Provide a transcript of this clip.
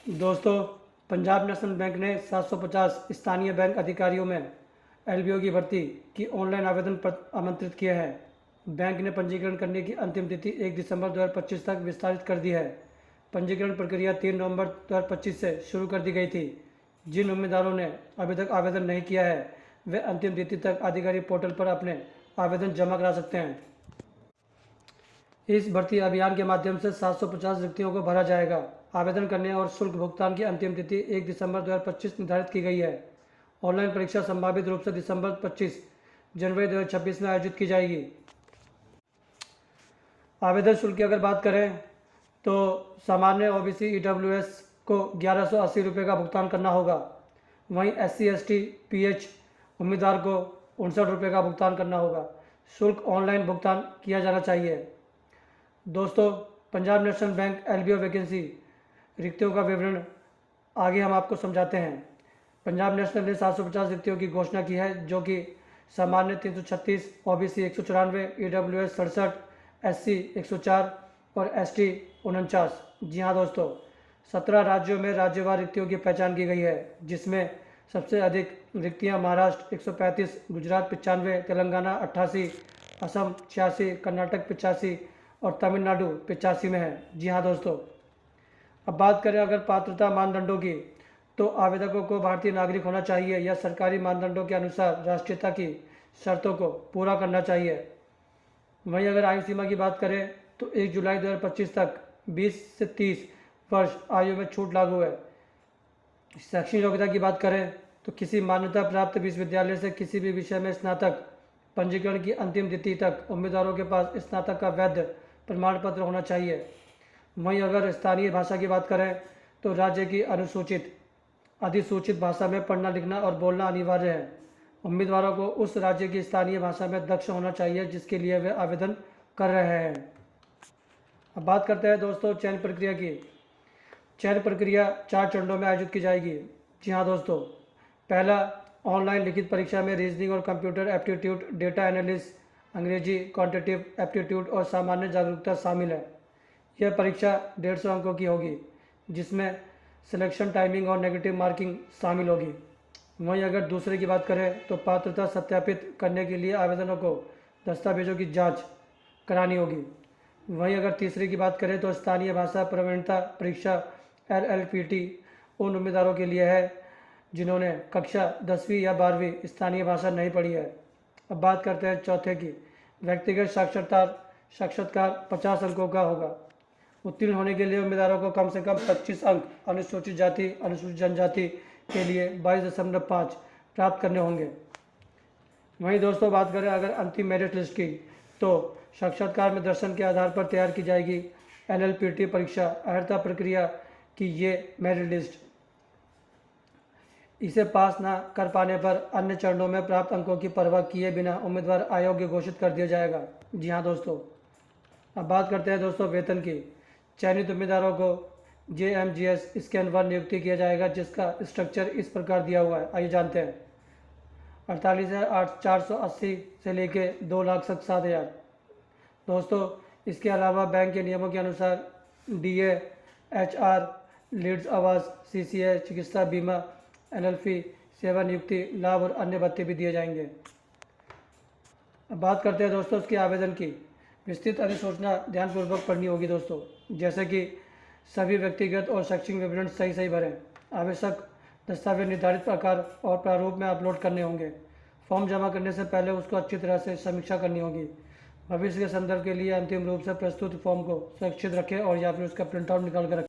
दोस्तों, Punjab national bank ने 750 स्थानीय बैंक अधिकारियों में एलबीओ की भर्ती की ऑनलाइन आवेदन पत्र आमंत्रित किए हैं। बैंक ने पंजीकरण करने की अंतिम तिथि 1 दिसंबर 2025 तक विस्तारित कर दी है। पंजीकरण प्रक्रिया 3 नवंबर 2025 से शुरू कर दी गई थी। जिन उम्मीदवारों ने अभी तक आवेदन नहीं किया है वे अंतिम तिथि तक आधिकारिक पोर्टल पर अपने आवेदन जमा करा सकते हैं। इस भर्ती अभियान के माध्यम से 750 रिक्तियों को भरा जाएगा। आवेदन करने और शुल्क भुगतान की अंतिम तिथि 1 दिसंबर 2025 निर्धारित की गई है। ऑनलाइन परीक्षा संभावित रूप से दिसंबर 25 जनवरी 2026 में आयोजित की जाएगी। आवेदन शुल्क की अगर बात करें तो सामान्य ओबीसी ईडब्ल्यूएस को 1180 रुपये का भुगतान करना होगा। वहीं SC ST PH उम्मीदवार को 59 रुपये का भुगतान करना होगा। शुल्क ऑनलाइन भुगतान किया जाना चाहिए। दोस्तों, Punjab national bank LBO vacancy रिक्तियों का विवरण आगे हम आपको समझाते हैं। पंजाब नेशनल ने 750 रिक्तियों की घोषणा की है, जो कि सामान्य 336, ओबीसी 194, ईडब्ल्यूएस 67, SC 104 और ST 49। जी हाँ दोस्तों, 17 राज्यों में राज्यवार रिक्तियों की पहचान की गई है, जिसमें सबसे अधिक रिक्तियाँ महाराष्ट्र 135, गुजरात 95, तेलंगाना 88, असम 86, कर्नाटक 85 और तमिलनाडु 85 में है। जी हाँ दोस्तों, अब बात करें अगर पात्रता मानदंडों की, तो आवेदकों को भारतीय नागरिक होना चाहिए या सरकारी मानदंडों के अनुसार राष्ट्रीयता की शर्तों को पूरा करना चाहिए। वहीं अगर आयु सीमा की बात करें तो 1 जुलाई 2025 तक 20 से 30 वर्ष आयु में छूट लागू है। शैक्षणिक योग्यता की बात करें तो किसी मान्यता प्राप्त विश्वविद्यालय से किसी भी विषय में स्नातक पंजीकरण की अंतिम तिथि तक उम्मीदवारों के पास स्नातक का वैध प्रमाण पत्र होना चाहिए। वहीं अगर स्थानीय भाषा की बात करें तो राज्य की अनुसूचित अधिसूचित भाषा में पढ़ना लिखना और बोलना अनिवार्य है। उम्मीदवारों को उस राज्य की स्थानीय भाषा में दक्ष होना चाहिए जिसके लिए वे आवेदन कर रहे हैं। अब बात करते हैं दोस्तों चयन प्रक्रिया की। चयन प्रक्रिया 4 चरणों में आयोजित की जाएगी। जी हाँ दोस्तों, पहला, ऑनलाइन लिखित परीक्षा में रीजनिंग और कंप्यूटर एप्टीट्यूड, डेटा एनालिसिस, अंग्रेजी, क्वांटिटेटिव एप्टीट्यूड और सामान्य जागरूकता शामिल है। यह परीक्षा 150 अंकों की होगी, जिसमें सिलेक्शन टाइमिंग और नेगेटिव मार्किंग शामिल होगी। वहीं अगर दूसरे की बात करें तो पात्रता सत्यापित करने के लिए आवेदनों को दस्तावेजों की जांच करानी होगी। वहीं अगर तीसरे की बात करें तो स्थानीय भाषा प्रवीणता परीक्षा LLPT उन उम्मीदवारों के लिए है जिन्होंने कक्षा 10वीं या 12वीं स्थानीय भाषा नहीं पढ़ी है। अब बात करते हैं चौथे की। व्यक्तिगत साक्षात्कार 50 अंकों का होगा। उत्तीर्ण होने के लिए उम्मीदवारों को कम से कम 25 अंक अनुसूचित जाति अनुसूचित जनजाति के लिए 22.5 प्राप्त करने होंगे। वहीं दोस्तों बात करें अगर अंतिम मेरिट लिस्ट की, तो साक्षात्कार में दर्शन के आधार पर तैयार की जाएगी LLPT परीक्षा अर्हता प्रक्रिया की ये मेरिट लिस्ट। इसे पास न कर पाने पर अन्य चरणों में प्राप्त अंकों की परवाह किए बिना उम्मीदवार अयोग्य घोषित कर दिया जाएगा। जी हाँ दोस्तों, अब बात करते हैं दोस्तों वेतन की। चयनित उम्मीदवारों को JMGS स्कैन 1 नियुक्ति किया जाएगा, जिसका स्ट्रक्चर इस प्रकार दिया हुआ है। आइए जानते हैं। 48,480 से लेके 2,07,000। दोस्तों, इसके अलावा बैंक के नियमों के अनुसार DA, HR, लीड्स आवास, CCA, चिकित्सा बीमा, LLP, सेवा नियुक्ति लाभ और अन्य भत्ते भी दिए जाएंगे। अब बात करते हैं दोस्तों उसके आवेदन की। विस्तृत अधिसूचना ध्यानपूर्वक पढ़नी होगी दोस्तों, जैसे कि सभी व्यक्तिगत और शैक्षणिक विवरण सही भरें। आवश्यक दस्तावेज निर्धारित आकार और प्रारूप में अपलोड करने होंगे। फॉर्म जमा करने से पहले उसको अच्छी तरह से समीक्षा करनी होगी। भविष्य के संदर्भ के लिए अंतिम रूप से प्रस्तुत फॉर्म को सुरक्षित रखें और या फिर उसका प्रिंटआउट निकाल कर रखें।